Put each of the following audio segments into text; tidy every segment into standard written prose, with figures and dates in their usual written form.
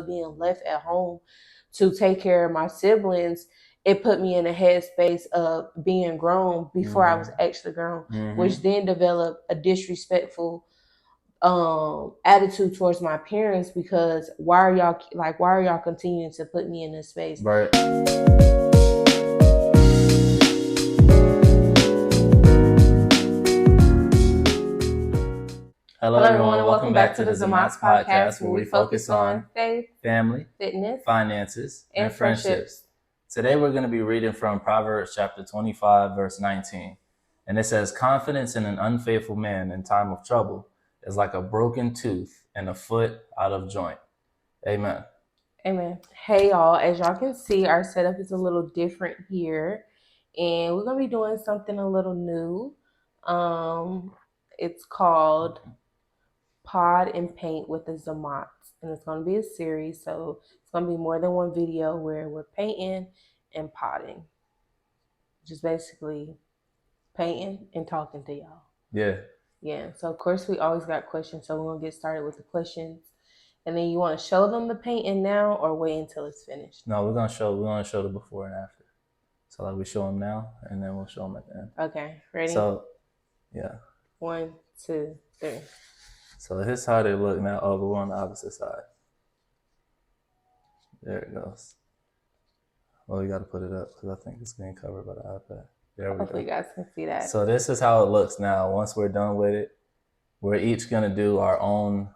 being left at home to take care of my siblings, it put me in a headspace of being grown before I was actually grown, which then developed a disrespectful attitude towards my parents, because why are y'all continuing to put me in this space? Right. Hello everyone, and welcome back to the Zamots podcast, where we focus on faith, family, fitness, finances, and friendships. friendships. Today we're going to be reading from Proverbs chapter 25, verse 19. And it says, "Confidence in an unfaithful man in time of trouble is like a broken tooth and a foot out of joint." Amen. Amen. Hey y'all, as y'all can see, our setup is a little different here, and we're gonna be doing something a little new. It's called Pod and Paint with the Zamots, and it's gonna be a series, so it's gonna be more than one video where we're painting and potting, just basically painting and talking to y'all. Yeah. So of course we always got questions, so we're gonna get started with the questions. And then you want to show them the painting now, or wait until it's finished? No, we're gonna show the before and after. So like we show them now, and then we'll show them at the end. Okay, ready? So, yeah. 1, 2, 3. So here's how they look now. Oh, but we're on the opposite side. There it goes. Well, you got to put it up because I think it's being covered by the iPad. There we go. Hopefully you guys can see that. So this is how it looks now. Once we're done with it, we're each gonna do our own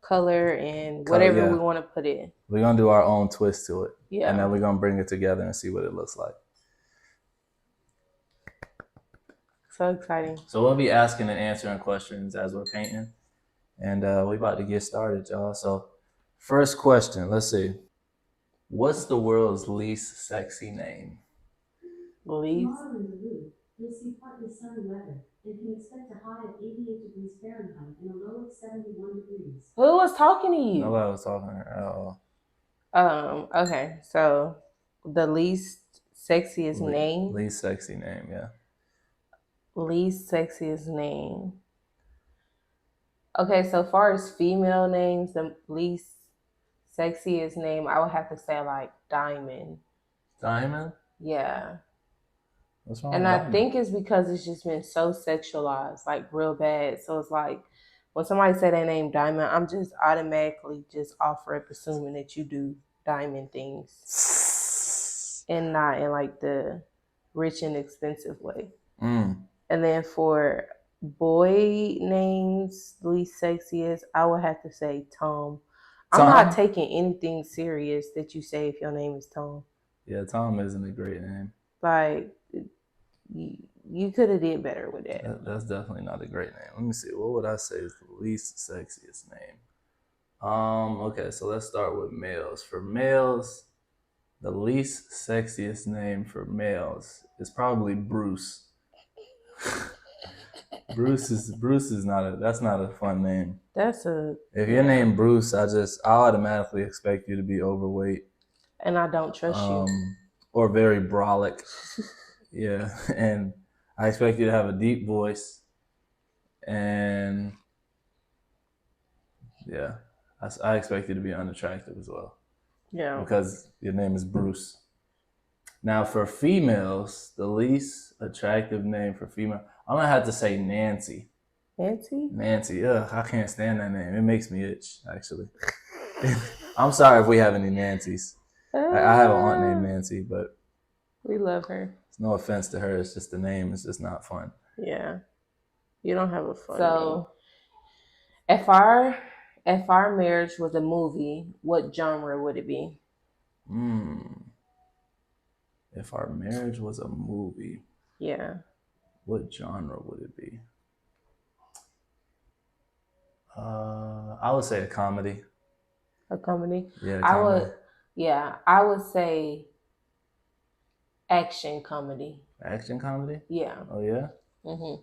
color and whatever we want to put in. We're gonna do our own twist to it. Yeah. And then we're gonna bring it together and see what it looks like. So exciting. So we'll be asking and answering questions as we're painting. And we're about to get started, y'all. So first question, let's see. What's the world's least sexy name? Least? Tomorrow in Duluth, you'll see partly sunny weather and can expect a high of 88 degrees Fahrenheit and a low of 71 degrees. Who was talking to you? Nobody was talking to her at all. Okay, so the least sexiest name? Least sexy name, yeah. Least sexiest name. Okay, so far as female names, the least sexiest name, I would have to say like Diamond. Diamond? Yeah. What's wrong and with I Diamond? think it's because it's just been so sexualized, like real bad. So it's like when somebody say their name Diamond, I'm just automatically just off rip assuming that you do diamond things and not in like the rich and expensive way. And then for boy names, least sexiest, I would have to say Tom. I'm not taking anything serious that you say if your name is Tom. Yeah, Tom isn't a great name. Like, you could have did better with that. That's definitely not a great name. Let me see. What would I say is the least sexiest name? Okay, so let's start with males. For males, the least sexiest name for males is probably Bruce. Bruce is that's not a fun name. If you're named Bruce, I automatically expect you to be overweight. And I don't trust you. Or very brolic. Yeah. And I expect you to have a deep voice. And yeah, I expect you to be unattractive as well. Yeah. Because your name is Bruce. Now for females, the least attractive name for female, I'm gonna have to say Nancy. Nancy? Nancy. Ugh, I can't stand that name. It makes me itch, actually. I'm sorry if we have any Nancys. I have an aunt named Nancy, but we love her. It's no offense to her. It's just the name. It's just not fun. Yeah. You don't have a fun name. If our marriage was a movie, what genre would it be? If our marriage was a movie, yeah, what genre would it be? I would say a comedy. A comedy? Yeah, comedy. I would say action comedy. Action comedy? Yeah. Oh yeah? Mm-hmm.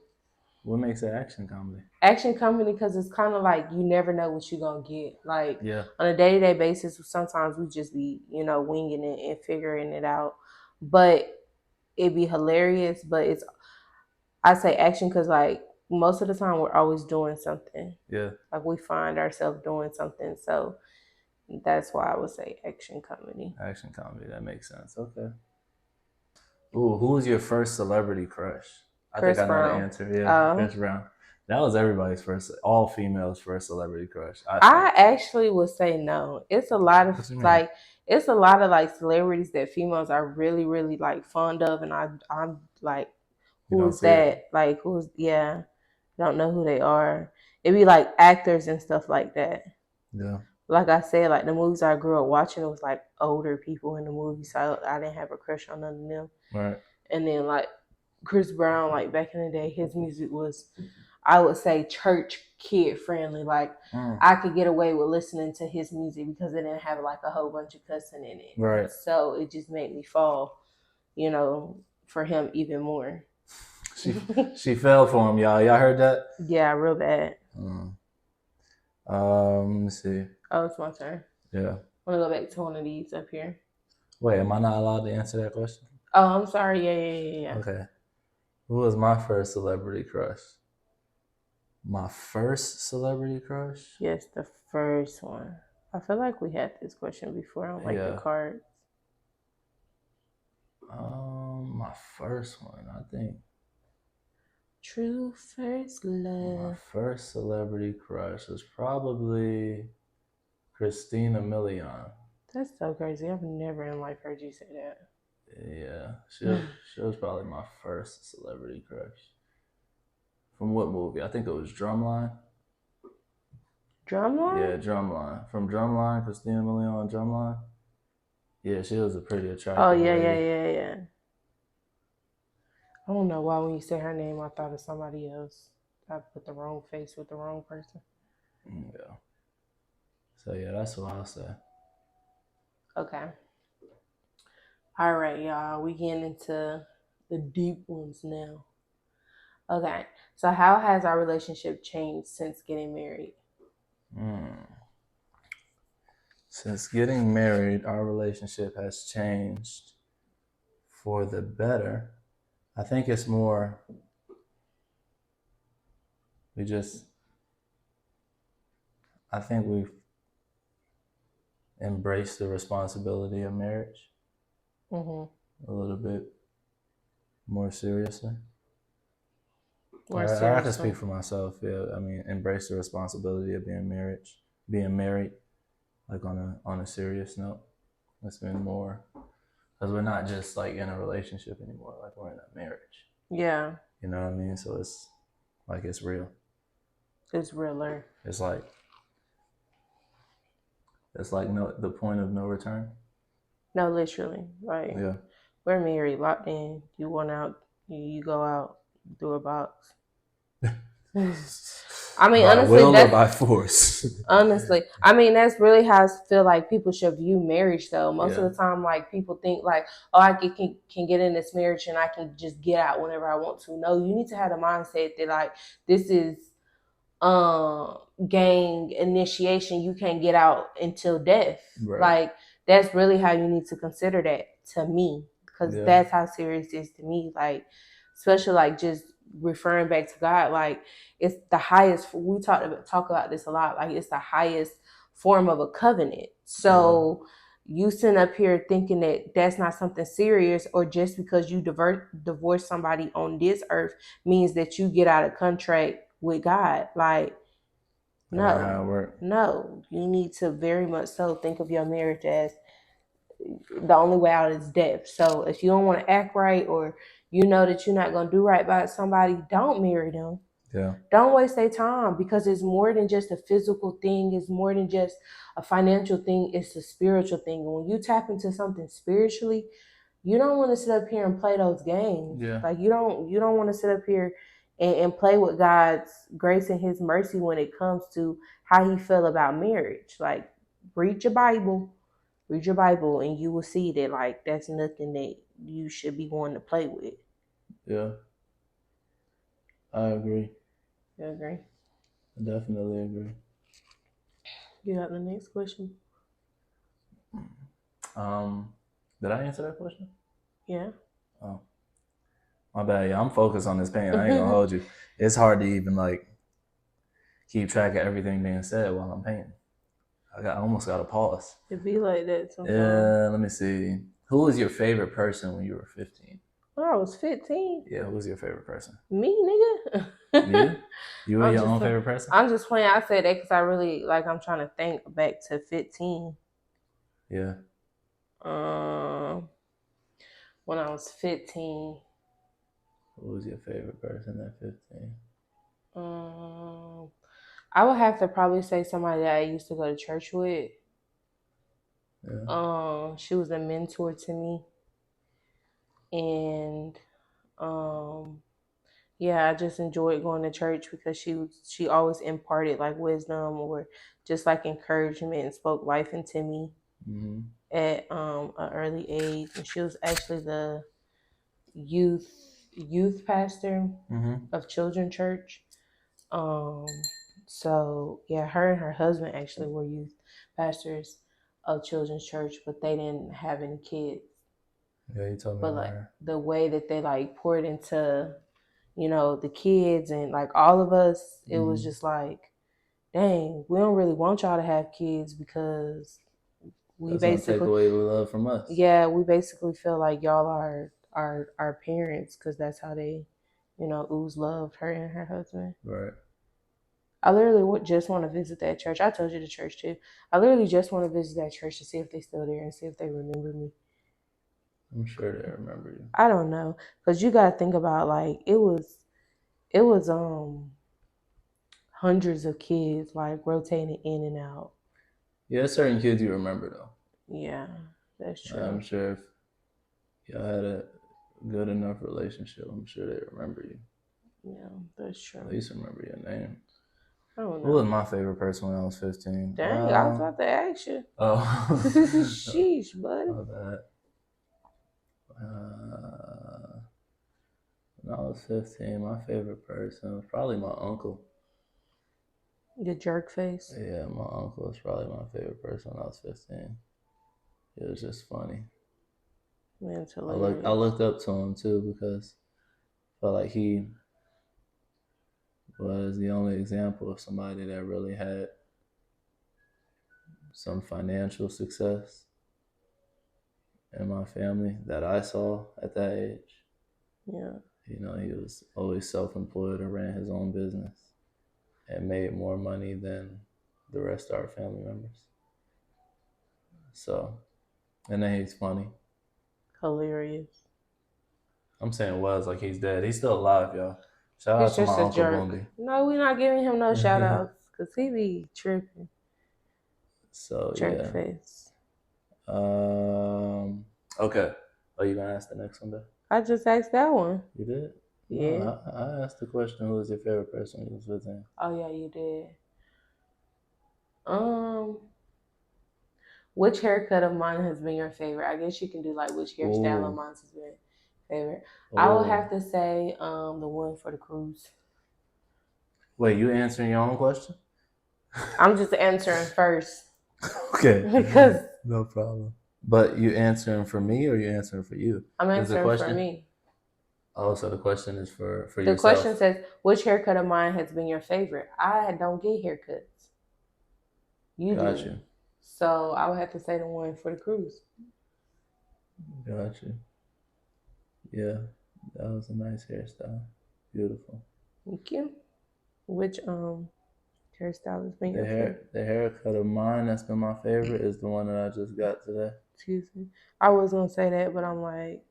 What makes it action comedy? Action comedy because it's kind of like you never know what you're going to get. Like on a day-to-day basis, sometimes we just be, winging it and figuring it out. But it'd be hilarious. But I say action because like most of the time we're always doing something. Yeah. Like we find ourselves doing something. So That's why I would say action comedy. Action comedy. That makes sense. Okay. Ooh, who was your first celebrity crush? I think Chris I know the Brown. answer. Yeah, Chris Brown. That was everybody's first, all females' first celebrity crush. I I think. actually would say no. It's a lot of What you mean? like it's a lot of like celebrities that females are really, really like fond of, and I'm like, You who don't is see it? that? Like who's don't know who they are. It'd be like actors and stuff like that. Yeah. Like I said, like the movies I grew up watching, it was like older people in the movies, so I didn't have a crush on none of them. Right. And then like Chris Brown, like back in the day, his music was, I would say, church kid friendly. Like I could get away with listening to his music because it didn't have like a whole bunch of cussing in it. Right. So it just made me fall, for him even more. She fell for him, y'all. Y'all heard that? Yeah, real bad. Let me see. Oh, it's my turn. Yeah. I want to go back to one of these up here. Wait, am I not allowed to answer that question? Oh, I'm sorry. Yeah. Okay. Who was my first celebrity crush? My first celebrity crush? Yes, the first one. I feel like we had this question before on like the cards. My first one, I think. True first love. My first celebrity crush was probably Christina Milian. That's so crazy. I've never in life heard you say that. Yeah, she was probably my first celebrity crush. From what movie? I think it was Drumline. Drumline? Yeah, Drumline. From Drumline, Christina Milian, Drumline. Yeah, she was a pretty attractive lady. Yeah. I don't know why when you say her name, I thought of somebody else. I put the wrong face with the wrong person. Yeah. So yeah, that's what I'll say. Okay. All right, y'all. We getting into the deep ones now. Okay. So how has our relationship changed since getting married? Since getting married, our relationship has changed for the better. I think it's more, I think we've embraced the responsibility of marriage a little bit more seriously. I can speak for myself. Yeah, I mean, embrace the responsibility of being married, like on a serious note. It's been more, because we're not just like in a relationship anymore. Like we're in a marriage. Yeah. You know what I mean? So it's like it's real. It's realer. It's like the point of no return. No, literally. Right. Yeah. We're married, locked in. You want out, you go out through a box. I mean, by honestly, will or by force. Honestly, I mean, that's really how I feel like people should view marriage. Though most of the time, like people think like, oh, I can get in this marriage and I can just get out whenever I want to. No, you need to have the mindset that like this is gang initiation. You can't get out until death. Right. Like that's really how you need to consider that to me, because that's how serious it is to me. Like especially like just referring back to God, like it's the highest. We talk about this a lot. Like it's the highest form of a covenant. So you sitting up here thinking that that's not something serious, or just because you divorce somebody on this earth means that you get out of contract with God. Like no, you need to very much so think of your marriage as the only way out is death. So if you don't want to act right, or you know that you're not going to do right by somebody, don't marry them. Yeah. Don't waste their time, because it's more than just a physical thing. It's more than just a financial thing. It's a spiritual thing. And when you tap into something spiritually, you don't want to sit up here and play those games. Yeah. Like you don't want to sit up here and play with God's grace and his mercy when it comes to how he feel about marriage. Like read your Bible and you will see that like that's nothing that you should be wanting to play with. Yeah. I agree. You agree? I definitely agree. You got the next question? Did I answer that question? Yeah. Oh. My bad. Yeah, I'm focused on this pain. I ain't gonna hold you. It's hard to even like keep track of everything being said while I'm painting. I almost got a pause. It be like that sometimes. Yeah, let me see. Who was your favorite person when you were 15? When I was 15. Yeah, who was your favorite person? Me, nigga. You? You were I'm your just own playing. favorite person? I'm just playing. I said that because I really like. I'm trying to think back to 15. Yeah. When I was 15. Who was your favorite person at 15? I would have to probably say somebody that I used to go to church with. Yeah. She was a mentor to me, and yeah, I just enjoyed going to church because she always imparted like wisdom or just like encouragement and spoke life into me Mm-hmm. at an early age. And she was actually the youth pastor of Children Church. So yeah, her and her husband actually were youth pastors of Children's Church, but they didn't have any kids. Yeah, you told me But about like her. the way that they like poured into, the kids and like all of us, it was just like, dang, we don't really want y'all to have kids because we That's gonna basically take away the love from us. Yeah, we basically feel like y'all are our parents because that's how they, ooze loved her and her husband. Right. I literally just want to visit that church. I told you the church too. I literally just want to visit that church to see if they're still there and see if they remember me. I'm sure they remember you. I don't know, because you got to think about like it was hundreds of kids like rotating in and out. Yeah, certain kids you remember though. Yeah, that's true. I'm sure if y'all had a good enough relationship, I'm sure they remember you. Yeah, that's true. At least remember your name. I don't know. Who was my favorite person when I was 15? Dang, I was about to ask you. Oh. Sheesh, buddy. My bad. When I was 15, my favorite person was probably my uncle. The jerk face. Yeah, my uncle was probably my favorite person when I was 15. It was just funny. Man, I looked up to him too because I felt like he was the only example of somebody that really had some financial success in my family that I saw at that age. Yeah. He was always self-employed or ran his own business and made more money than the rest of our family members. So, and then he's funny. Hilarious. I'm saying was like he's dead. He's still alive, y'all. Shout out to my Uncle Boomby. No, we're not giving him no shout outs because he be tripping. So jerk face. Okay. Oh, you gonna ask the next one, though? I just asked that one. You did? Yeah. No, I asked the question, who was your favorite person when you was 15? Oh yeah, you did. Which haircut of mine has been your favorite? I guess you can do like which hairstyle of mine has been favorite. I would have to say the one for the cruise. Wait, you answering your own question? I'm just answering first. Okay. Because no problem. But you answering for me or you answering for you? I'm answering for me. Oh, so the question is for yourself. The question says, which haircut of mine has been your favorite? I don't get haircuts. You Got do. you. So I would have to say the one for the cruise. Got you. Yeah, that was a nice hairstyle. Beautiful. Thank you. Which hairstyle has been your favorite? The haircut of mine that's been my favorite is the one that I just got today. Excuse me. I was gonna say that, but I'm like,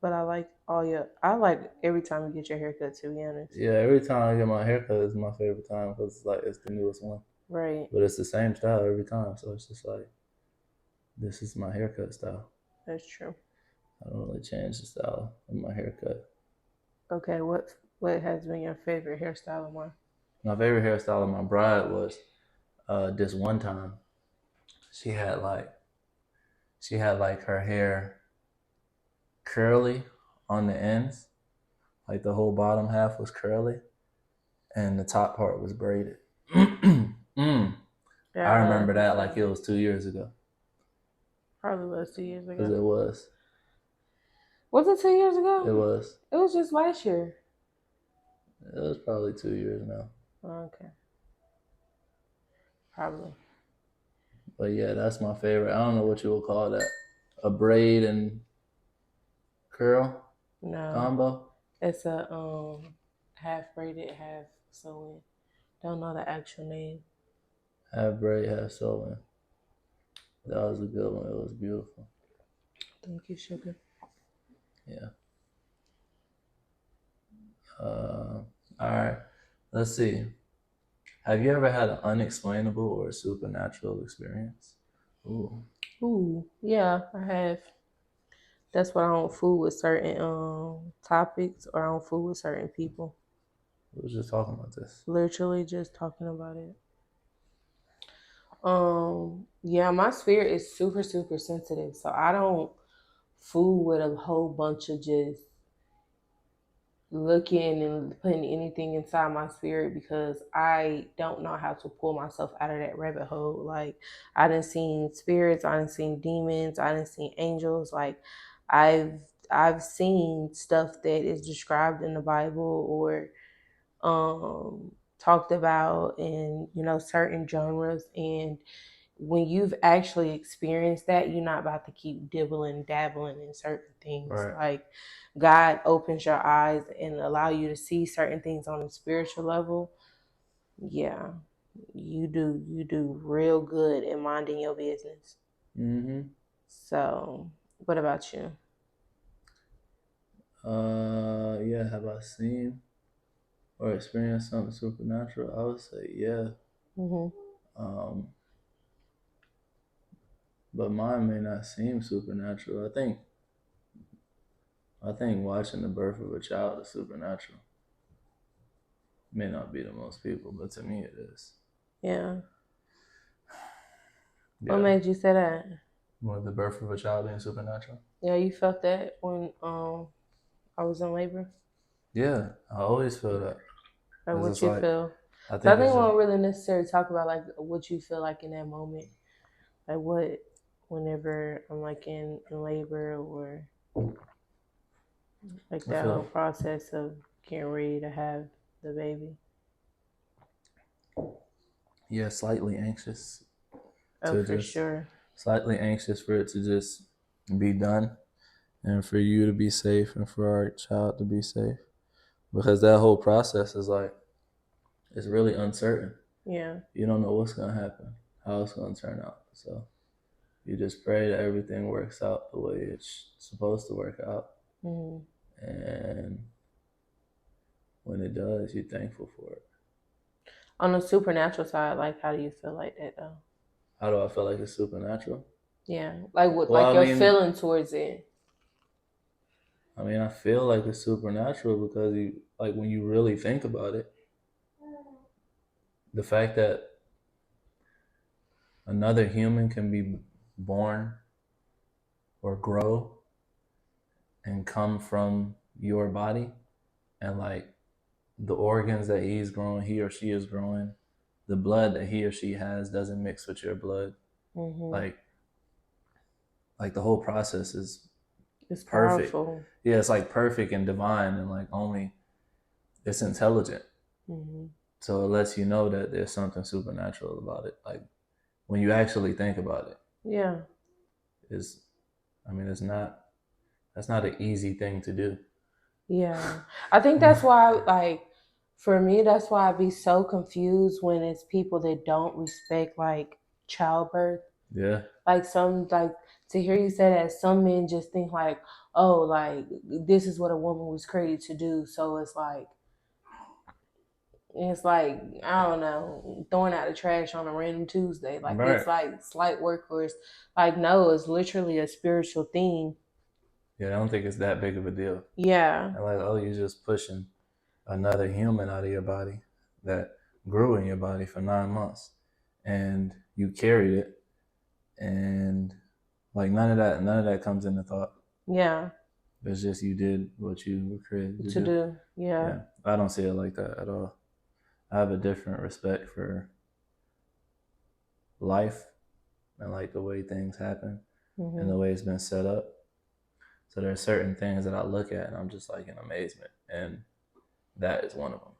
but I like I like every time you get your haircut, to be honest. Yeah, every time I get my haircut is my favorite time because it's the newest one. Right. But it's the same style every time, so it's just like, this is my haircut style. That's true. I don't really change the style of my haircut. Okay, what has been your favorite hairstyle of mine? My favorite hairstyle of my bride was this one time. She had like her hair curly on the ends, like the whole bottom half was curly, and the top part was braided. Yeah, I remember that like it was 2 years ago. Probably was 2 years ago. Because it was. Was it 2 years ago? It was. It was just last year. It was probably 2 years now. Okay. Probably. But yeah, that's my favorite. I don't know what you would call that. A braid and curl No, combo. it's a half braided, half sewing. Don't know the actual name. Half braid, half sewing. That was a good one. It was beautiful. Thank you, sugar. Yeah. All right. Let's see. Have you ever had an unexplainable or supernatural experience? Ooh, yeah, I have. That's why I don't fool with certain topics, or I don't fool with certain people. We were just talking about this. Literally just talking about it. Yeah, my spirit is super, super sensitive. So I don't fool with a whole bunch of just looking and putting anything inside my spirit, because I don't know how to pull myself out of that rabbit hole. Like, I done seen spirits, I done seen demons, I done seen angels. Like, I've I've seen stuff that is described in the Bible, or talked about in, certain genres. And when you've actually experienced that, you're not about to keep dibbling, dabbling in certain things. Right. Like, God opens your eyes and allow you to see certain things on a spiritual level. Yeah, you do real good in minding your business. Mm-hmm. So, what about you? Yeah, have I seen or experienced something supernatural? I would say yeah. Hmm. Um, but mine may not seem supernatural. I think watching the birth of a child is supernatural. May not be to most people, but to me it is. Yeah. What Yeah. made you say that? With the birth of a child being supernatural? Yeah, you felt that when I was in labor? Yeah, I always feel that. Or It's what just you like, feel? I So I think think it's we just, don't really necessarily talk about like what you feel like in that moment. Like, what, whenever I'm like in labor, or like I that whole feel, process of getting ready to have the baby. yeah, slightly anxious Oh, to for just, sure. slightly anxious for it to just be done and for you to be safe and for our child to be safe. Because that whole process is like, it's really uncertain. Yeah. You don't know what's going to happen, how it's going to turn out. So you just pray that everything works out the way it's supposed to work out. Hmm. And when it does, you're thankful for it. On the supernatural side, like, how do you feel like that though? How do I feel like it's supernatural? Yeah, like what, Well, like I your mean, feeling towards it. I feel like it's supernatural because you, like, when you really think about it, the fact that another human can be born or grow and come from your body, and like the organs that he or she is growing, the blood that he or she has doesn't mix with your blood. Hmm. Like the whole process is It's perfect. powerful. Yeah, it's like perfect and divine, and like only it's intelligent. Hmm. So it lets you know that there's something supernatural about it. Like when you actually think about it, Yeah. is it's not, that's not an easy thing to do. Yeah. I think that's why, like, for me, that's why I be so confused when it's people that don't respect, like, childbirth. Yeah. Like, to hear you say that, some men just think, like, oh, like, this is what a woman was created to do. So it's like, I don't know, throwing out the trash on a random Tuesday. Like, Right. it's like slight work, or it's like, no, it's literally a spiritual thing. Yeah, I don't think it's that big of a deal. Yeah. And like, oh, you're just pushing another human out of your body that grew in your body for 9 months, and you carried it, and like none of that comes into thought. Yeah. It's just you did what you were created to To do. do. Yeah. Yeah, I don't see it like that at all. I have a different respect for life and like the way things happen and the way it's been set up. So there are certain things that I look at and I'm just like in amazement, and that is one of them.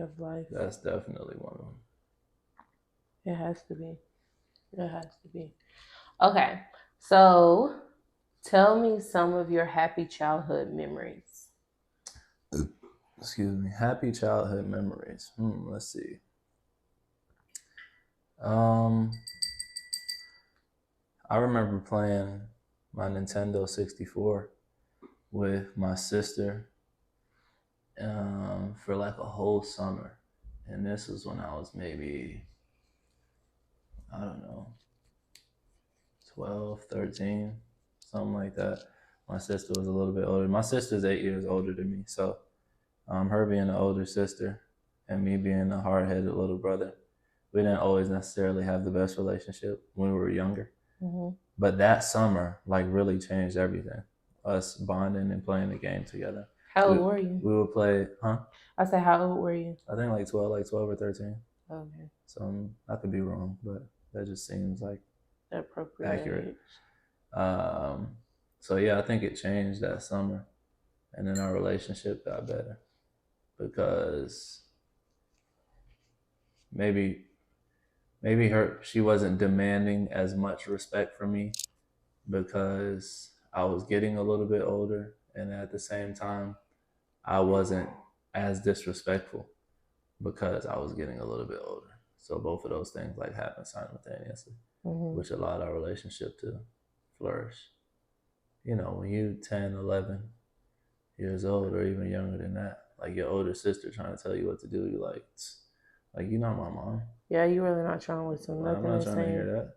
Of life. That's definitely one of them. It has to be. It has to be. Okay. So tell me some of your happy childhood memories. Excuse me. Happy childhood memories. Let's see. I remember playing my Nintendo 64 with my sister for like a whole summer. And this was when I was maybe, I don't know, 12, 13, something like that. My sister was a little bit older. My sister's 8 years older than me. So her being the older sister and me being the hard-headed little brother, we didn't always necessarily have the best relationship when we were younger. Mm-hmm. But that summer, like, really changed everything. Us bonding and playing the game together. How old were you? We would play, I said, how old were you? I think like 12 or 13. Okay. So I could be wrong, but that just seems like appropriate accurate. So yeah, I think it changed that summer, and then our relationship got better because maybe she wasn't demanding as much respect from me because I was getting a little bit older, and at the same time I wasn't as disrespectful because I was getting a little bit older. So both of those things like happened simultaneously, which allowed our relationship to flourish. You know, when you 10, 11 years old or even younger than that, like your older sister trying to tell you what to do, you're like you're not my mom. Yeah, you really not trying to listen to nothing. I'm not trying to hear that.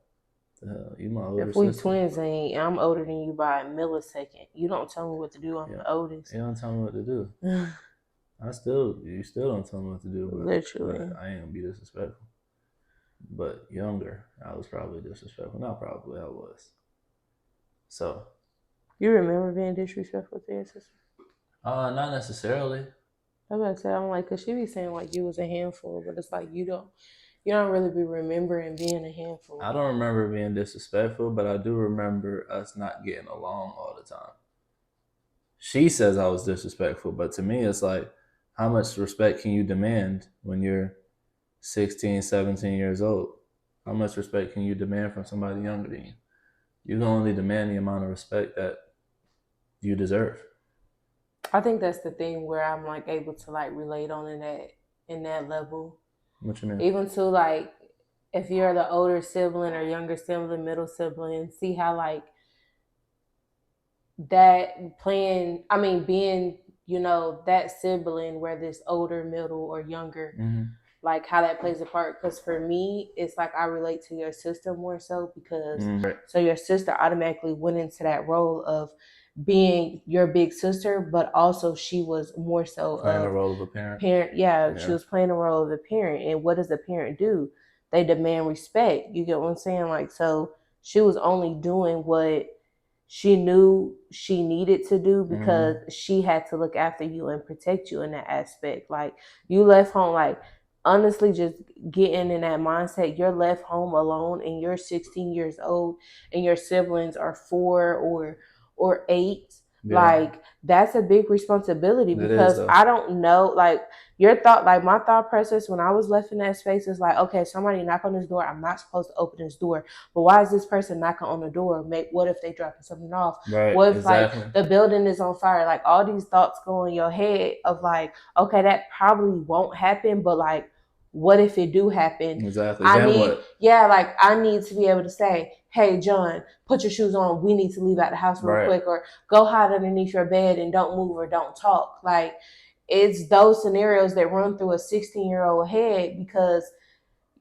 The hell, you my older if we sister. twins, and I'm older than you by a millisecond, you don't tell me what to do. I'm the oldest. You don't tell me what to do. You still don't tell me what to do. But, literally, but I ain't gonna be disrespectful. But younger, I was probably disrespectful. Not probably, I was. So. You remember being disrespectful to your sister? Not necessarily. I was about to say, I'm like, cause she be saying like you was a handful, but it's like you don't really be remembering being a handful. I don't remember being disrespectful, but I do remember us not getting along all the time. She says I was disrespectful, but to me, it's like, how much respect can you demand when you're 16, 17 years old? How much respect can you demand from somebody younger than you? You can only demand the amount of respect that you deserve. I think that's the thing where I'm like able to like relate on in that level. What you mean? Even to like, if you're the older sibling or younger sibling, middle sibling, see how like that being, that sibling, whether it's older, middle, or younger, like how that plays a part. Because for me, it's like I relate to your sister more so because so your sister automatically went into that role of being your big sister, but also she was more so playing the role of a parent. She was playing the role of a parent. And what does a parent do? They demand respect. You get what I'm saying? Like, so she was only doing what she knew she needed to do because she had to look after you and protect you in that aspect. Like, you left home, like, honestly, just getting in that mindset, you're left home alone and you're 16 years old and your siblings are 4 or 8. Like, that's a big responsibility because I don't know, like, my thought process when I was left in that space is like, okay, somebody knock on this door. I'm not supposed to open this door, but why is this person knocking on the door? What if they dropping something off? Right, what if like the building is on fire? Like, all these thoughts go in your head of like, okay, that probably won't happen, but like, what if it do happen? Exactly. I need to be able to say, hey, John, put your shoes on. We need to leave out the house real quick, or go hide underneath your bed and don't move or don't talk. Like, it's those scenarios that run through a 16-year-old head because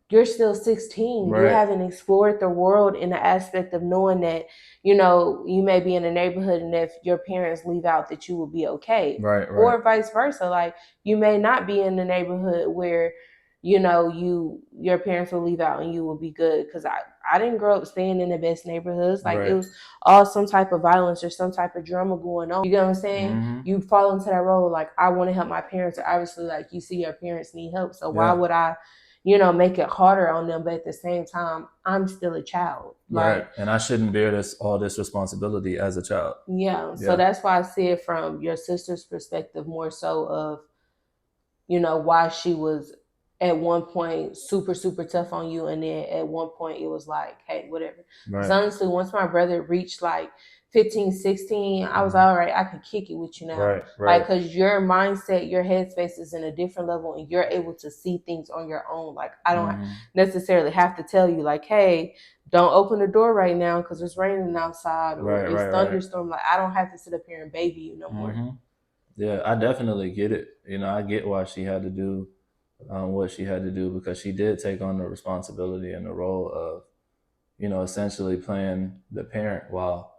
you're still 16. You haven't explored the world in the aspect of knowing that, you may be in a neighborhood and if your parents leave out that you will be okay. Or vice versa. Like, you may not be in the neighborhood where, your parents will leave out and you will be good. Because I didn't grow up staying in the best neighborhoods. Like, it was all some type of violence or some type of drama going on. You get what I'm saying? You fall into that role like, I want to help my parents. Or obviously, like, you see your parents need help. So why would I make it harder on them? But at the same time, I'm still a child. Right. And I shouldn't bear all this responsibility as a child. Yeah. So that's why I see it from your sister's perspective more so of, why she was at one point super super tough on you, and then at one point it was like, hey, whatever. Because Right. honestly, once my brother reached like 15, 16, I was Mhm. all right, I could kick it with you now. Right. Like, Right. because your mindset, your headspace is in a different level, and you're able to see things on your own. Like, I don't Mhm. necessarily have to tell you, like, hey, don't open the door right now because it's raining outside, or Right. it's Right. Right. thunderstorm. Like, I don't have to sit up here and baby you no more. Mhm. Yeah, I definitely get it. You know, I get why she had to do what she had to do, because she did take on the responsibility and the role of, you know, essentially playing the parent while,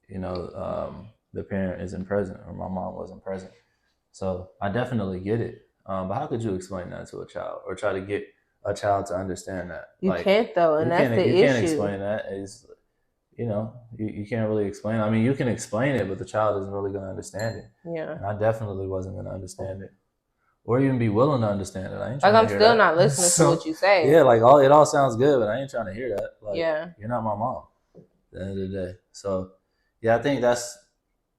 you know, the parent isn't present, or my mom wasn't present. So I definitely get it. But how could you explain that to a child, or try to get a child to understand that? You Like, can't though, and that's the you issue. can't explain that. Is, you know, you can't really explain. I mean, you can explain it, but the child isn't really going to understand it. Yeah. And I definitely wasn't going to understand it, or even be willing to understand it. I ain't Like, trying I'm to hear still that. not listening to what you say. Yeah, like it all sounds good, but I ain't trying to hear that. Like, Yeah. you're not my mom at the end of the day. So yeah, I think that's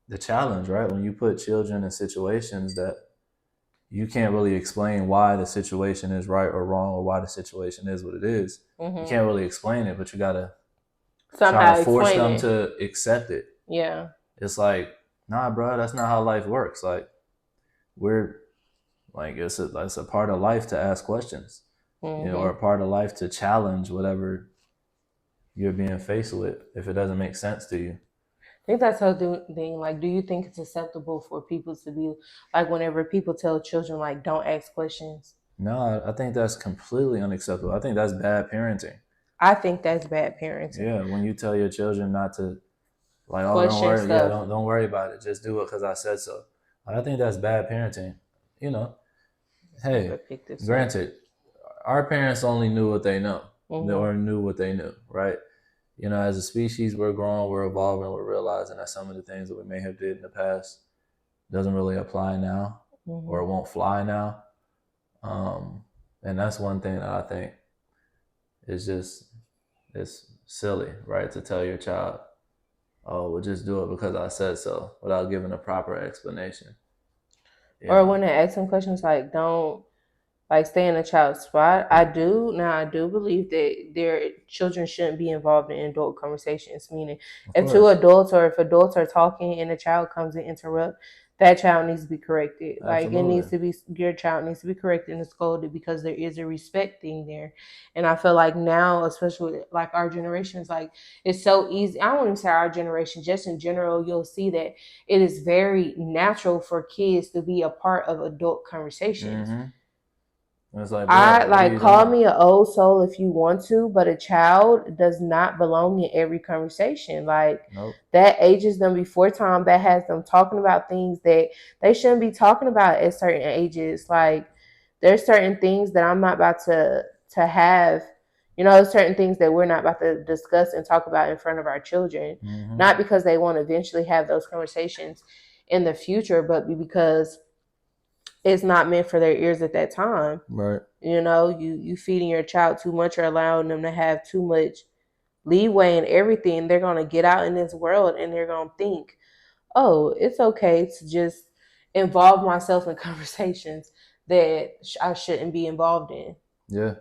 the challenge, right? When you put children in situations that you can't really explain why the situation is right or wrong, or why the situation is what it is. You can't really explain it, but you gotta Somehow try to force explain them it. to accept it. Yeah. It's like, nah, bro, that's not how life works. Like, we're like, it's a part of life to ask questions, you know, or a part of life to challenge whatever you're being faced with if it doesn't make sense to you. I think that's the thing. Like, do you think it's acceptable for people to be like, whenever people tell children, like, don't ask questions? No, I think that's completely unacceptable. I think that's bad parenting. I think that's bad parenting. Yeah, when you tell your children not to, like, oh, don't Question worry, stuff. yeah, don't worry about it, just do it because I said so. I think that's bad parenting. You know, hey, granted, our parents only knew what they know, or knew what they knew, right? You know, as a species, we're growing, we're evolving, we're realizing that some of the things that we may have did in the past doesn't really apply now, or it won't fly now. And that's one thing that I think is just, it's silly, right? To tell your child, oh, well, just do it because I said so, without giving a proper explanation. Or when they ask them questions like, don't, like, stay in a child's spot. I do believe that their children shouldn't be involved in adult conversations. Meaning, if two adults, or if adults are talking and a child comes and interrupt, that child needs to be corrected. Like, it needs to be, your child needs to be corrected and scolded, because there is a respect thing there. And I feel like now, especially with, like, our generation, is like, it's so easy. I won't even say our generation, just in general, you'll see that it is very natural for kids to be a part of adult conversations. It's like, I like, call me an old soul if you want to, but a child does not belong in every conversation. Like, that ages them before time. That has them talking about things that they shouldn't be talking about at certain ages. Like, there's certain things that I'm not about to have. You know, certain things that we're not about to discuss and talk about in front of our children. Not because they want to eventually have those conversations in the future, but because it's not meant for their ears at that time. Right. You know, you feeding your child too much, or allowing them to have too much leeway in everything. They're going to get out in this world and they're going to think, oh, it's okay to just involve myself in conversations that I shouldn't be involved in. Yeah.